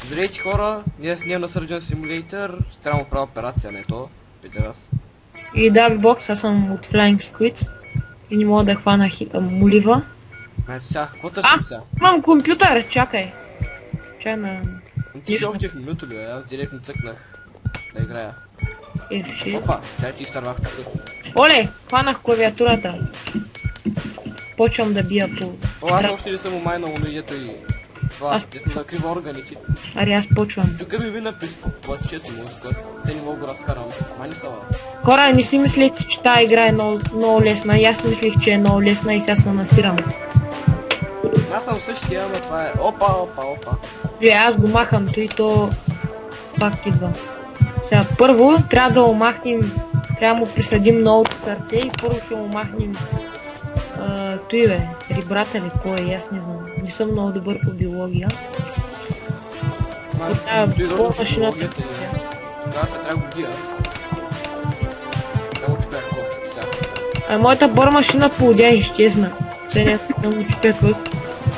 Здравейте хора, ние снимам на Surgeon Simulator, трябва да правя операция, не то, видя аз. И да, бокс, аз съм от Flying Squids и не мога да хвана молива. Значи сега, какво търсим сега? Имам компютър, чакай. Чай на... Ти си още в минуто ли, аз директно цъкнах да играя. F6. Опа, чай ти изтървах чука. Оле, хванах клавиатурата. Почвам да бия по... О, аз още ли съм умайнал умието и... Това, Аз- дето накрива органите. Аре, аз почвам. Чука ми мина през платчето му, се не мога го разкарам. Мани са, Хора, не си мислите, че тази игра е много лесна. И аз мислих, че е много лесна и сега се насирам. аз съм същия, но това е... Опа. Аз го махам, той то пак идва. Сега, първо трябва да му махнем, трябва да му присъдим новото сърце и първо ще му махнем той бе, ребрата ли, кой е, аз не знам. Не съм много добър по биология. Машината. Тогава се трябва да го бия. Трябва да чупя костите сега. А моята бор машина полудя и изчезна. Сега не му чупя кост.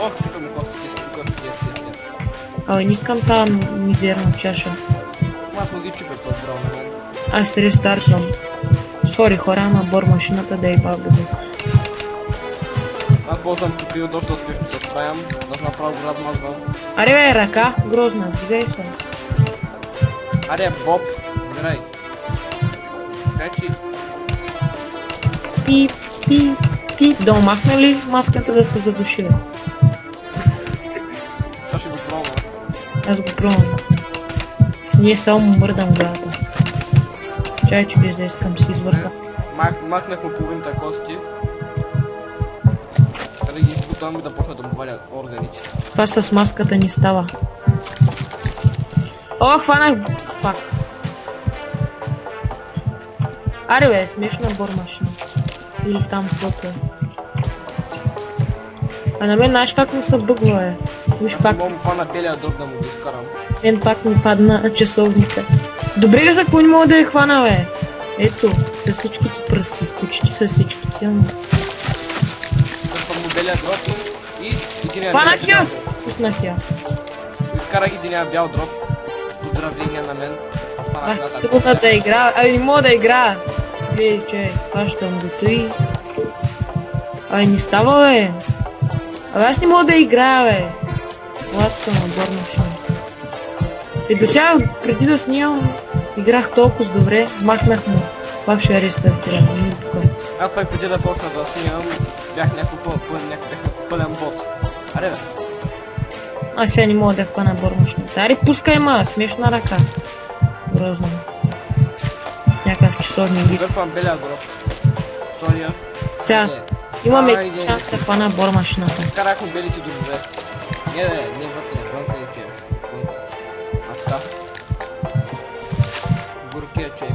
Ох, чупя му костите си, чука. Yes. Абе, не искам тази мизерна чаша. Аз му ги чупя по-здраво на мен. Аз рестартвам. Сори хора, ама бор машината да е бавда. Аз ползвам чупил, доста успешно се справям, да направо го размазвам. Аре бе, ръка, грозна, дигай се. Аре, Боб, играй. Така че... Пи. Да омахна ли маската да се задуши? Това ще го пробвам. Аз го пробвам. Ние само му мърдам главата. Чай, че без да искам си извърта. Махнах му половината кости. Да ги изпутвам и да почна да му валя органите. Това с маската ни става. О, хванах! Фак. Аре бе, смешна бор машина. Или там каквото е. А на мен знаеш как ми се бъгва е? Виж пак, Мога му хвана белия дроб да му го изкарам. мен пак ми падна часовника. Добре ли за какво не мога да я хвана бе? Ето, с всичките пръсти, почти с всичките. Търпам му белия дроб и единия Хванах белия я! дроб. Пуснах я. Изкарах единия бял дроб. Поздравления на мен. Хванах едната Трудна да игра, не мога да игра. Гледай, че хващам го той. Не става бе. Аз не мога да играя бе. Ласка на бор машина. И до сега, преди да снимам, играх толкова добре, махнах му. Пак ще рестартирам, не ми покъм. Аз пък преди да почна да снимам, бях някакъв пълен бот. Аре бе. Аз сега не мога да хвана бор машината. Аре, пускай ма, смешна ръка. Грозно. С някакъв часовник вид. Дърпам белия дроб. Втория. Сега, имаме Айде. шанс да хвана бор машината. Карах му белите дробове. Не вътре, вънка и пиеш. А така. Горкия човек.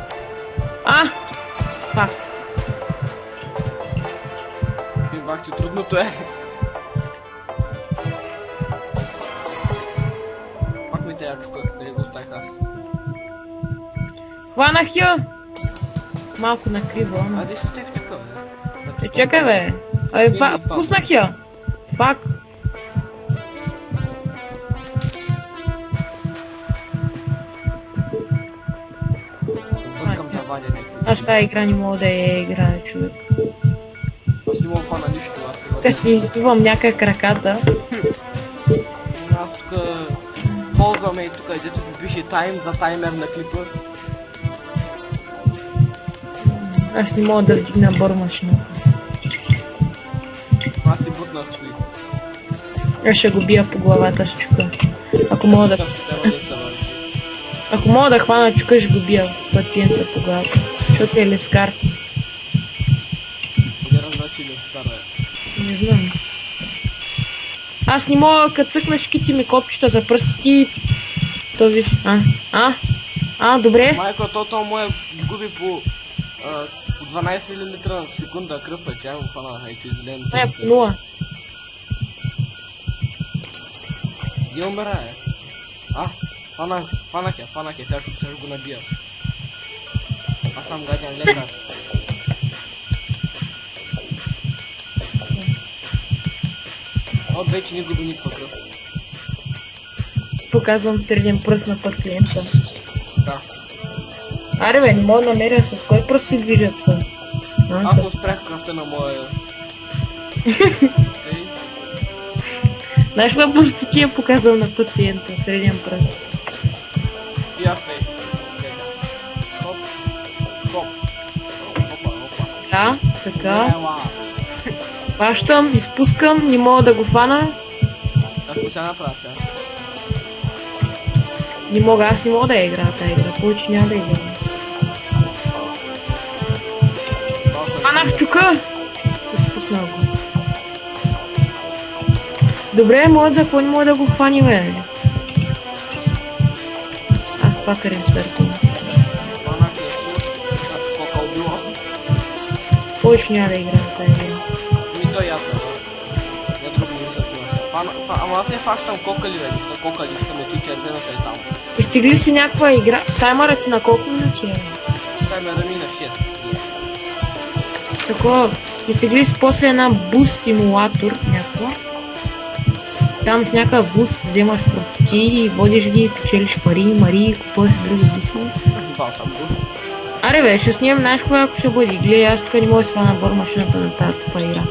Фак. Бах ти, трудното е. Пак ми тая чука, дали го оставих аз. Хванах я! Малко накриво, ама... Аде си тех чука, бе. Чакай бе! Пуснах я! Пак! Бъркам да вадя някакви. Аз тази игра не мога да я играя, човек. Аз не мога хвана нищо, аз Тук си избивам някак краката. Аз тук ползваме и тук, дето пише тайм за таймер на клипа. Аз не мога да вдигна бор машината. Аз си бутнах стои. Аз ще го бия по главата с чука. Ако мога да хвана чука, ще го бия пациента по главата. Защото е левскар. Подирам значи левскар, бе. Не знам. Аз не мога, като цъкна шките ми копчета за пръстите. То виж. Добре. Майко, тото му е губи по 12 мм на секунда кръв, тя го хвана, ето излен. Не, по 0. Где умира, е? Фанах я, сега ще го набия. Аз съм гаден лекар. От вече не губи никаква кръв. Показвам среден пръст на пациента. Да. Аре бе, не мога да намеря с кой пръст се движат това. Аз му спрях кръвта на моя... Тъй. Знаеш кой просто ти я показвам на пациента, среден пръст. И аз тъй. Хоп. Хоп. Опа, опа. Да, така. Ела. Пащам, изпускам, не мога да го фана. Какво ще направя сега? Не мога, аз не мога да я играя тази игра, повече няма да играя. Фанах чука! Изпуснах го. Добре, моят за какво не мога да го хвани, бе? Аз пак рестартвам. Фанах я скока убила. Повече няма да играя тази игра. Ми той ясно. Не друго не мисля това. Ама аз не фащам кокали, бе, нищо кокали искаме, той червената е там. Изтегли си някаква игра. Таймърът ти на колко минути е? Таймера ми на 6. Такова. Изтегли си после една бус симулатор някаква. Там с някакъв бус вземаш простити, водиш ги, печелиш пари, мари, купуваш други бусове. Бал съм го. Аре бе, ще снимам, знаеш кога ако ще бъде. Гледай, аз тук не мога да свана бор машината на тази тупа игра.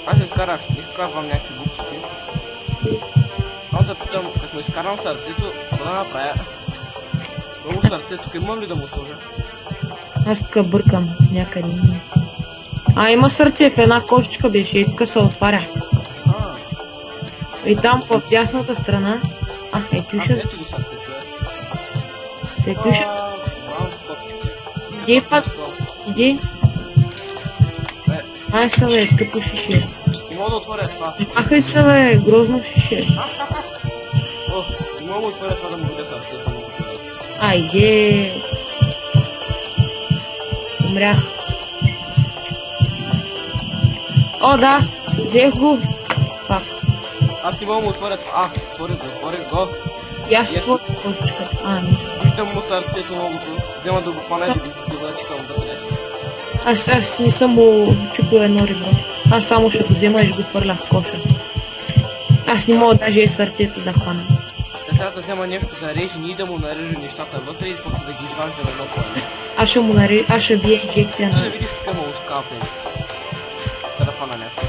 Аз изкарвам някакви глупости. Но да питам, като изкарвам сърцето, какво да направя? Много сърце, тук имам ли да му сложа? Аз тук бъркам някъде. Има сърце в една кошечка беше и тук се отваря. И там в дясната страна. Ето ще... Ето го сърцето е. Ето ще... Иди път. Иди. Ай са бе, тъпо шише. Не мога да отворя това. Махай се бе, грозно шише. О, не мога да отворя това да му видя сърцето. Айде. Умрях. О, да, взех го. Пак. Аз не мога да му отворя това. Отворих го. И аз ще отворя кошечката. Не. Виждам му сърцето многото. Взема да го хвана и да го начекам вътре. Аз не съм му чупил едно ребро. Аз само ще го взема и ще го фърля в коша. Аз не мога даже и сърцето да хвана. Ще трябва да взема нещо за режени и да му нарежа нещата вътре и после да ги изваждаме едно по едно. Аз ще бия инжекция Ти да на... видиш тук има откапен. Да хвана нещо.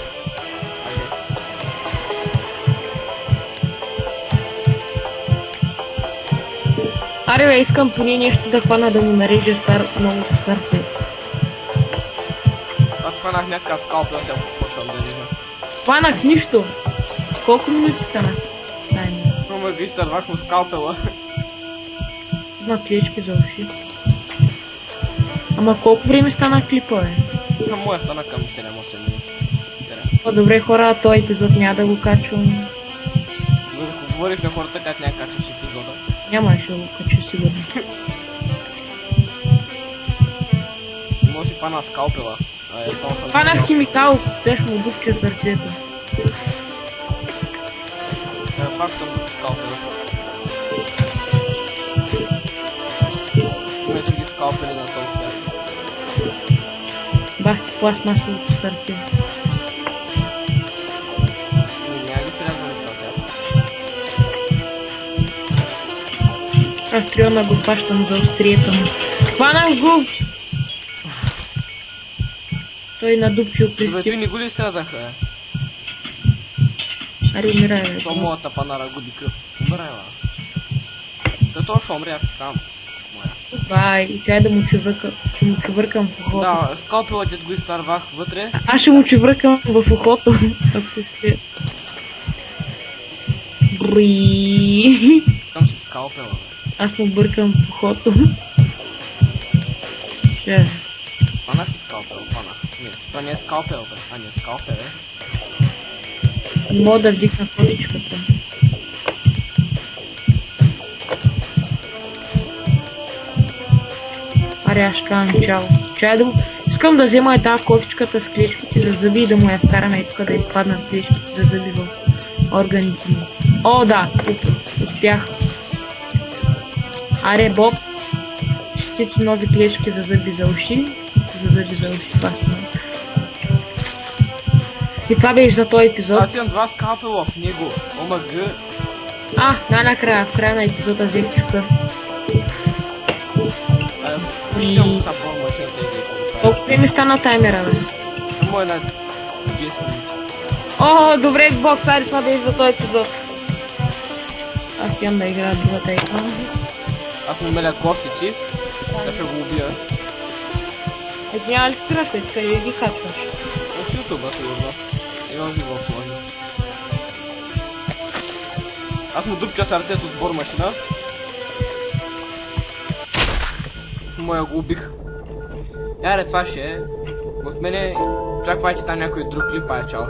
Аре бе, искам поне нещо да хвана да му нарежа новото сърце. Аз хванах някакъв скалпел, сега почвам да режа. Хванах нищо. Колко минути стана? Ама ви изтървах му скалпела. Има клечки за уши. Ама колко време стана клипа, бе? На моя стана към 7-8 минути. Добре хора, този епизод няма да го качвам. Говорих на хората как няма качваш епизода. Няма, ще го кача сигурно. Може си фана скалпела. Фанах химикал, сега ще му дупча сърцето. Пак съм друг скалпела. Има и други скалпели на този свят. Бах ти пластмасовото сърце. Няма ги срязваме това сега. Аз триона го пащам за острието му. Хванах го! Той надупчил Бе, пристил. той не го ли сядаха, бе? Аре, умирай, бе. То моята панара губи кръв. Умирай, бе. То ще умре, аз ти казвам. Бай, и тя да му чувъркам в ухото. Да, скалпела дед го изтървах вътре. Аз ще му чувъркам в ухото, ако сте. Бри. Там си скалпела, бе. Аз му бъркам в ухото. Ще. Фанах ли скалпел? Фанах. Не, това не е скалпел, бе. А, не е скалпел, бе. Не мога да вдигна кошечката. Аре, аз ще кажам чао. Чай да му... Искам да взема тази кофичката с клечките за зъби и да му я вкараме и тук да изпаднат клечките за зъби в органите му. О, да, успях. Аре, Боб, ще стотици нови клешки за зъби за уши. За зъби за уши, това ще. И това беше за този епизод. Аз имам 2 скалпела в него. ОМГ. Най-накрая, в края на епизода взех чука. Виждам са бор машината и да Колко не ми стана таймера, бе? Само една 10 минути. О, добре, Xbox, айде това беше за този епизод. Аз имам да играя другата игра. Аз му меля костици. Да ще го убия. Ти няма ли спираш, бе, къде ги хачваш? В YouTube сигурно. Имам ви в сложно. Аз му дупча сърцето с бор машина. Моя го убих. Яре, това ще е. От мене очаквайте там някой друг клип, чао.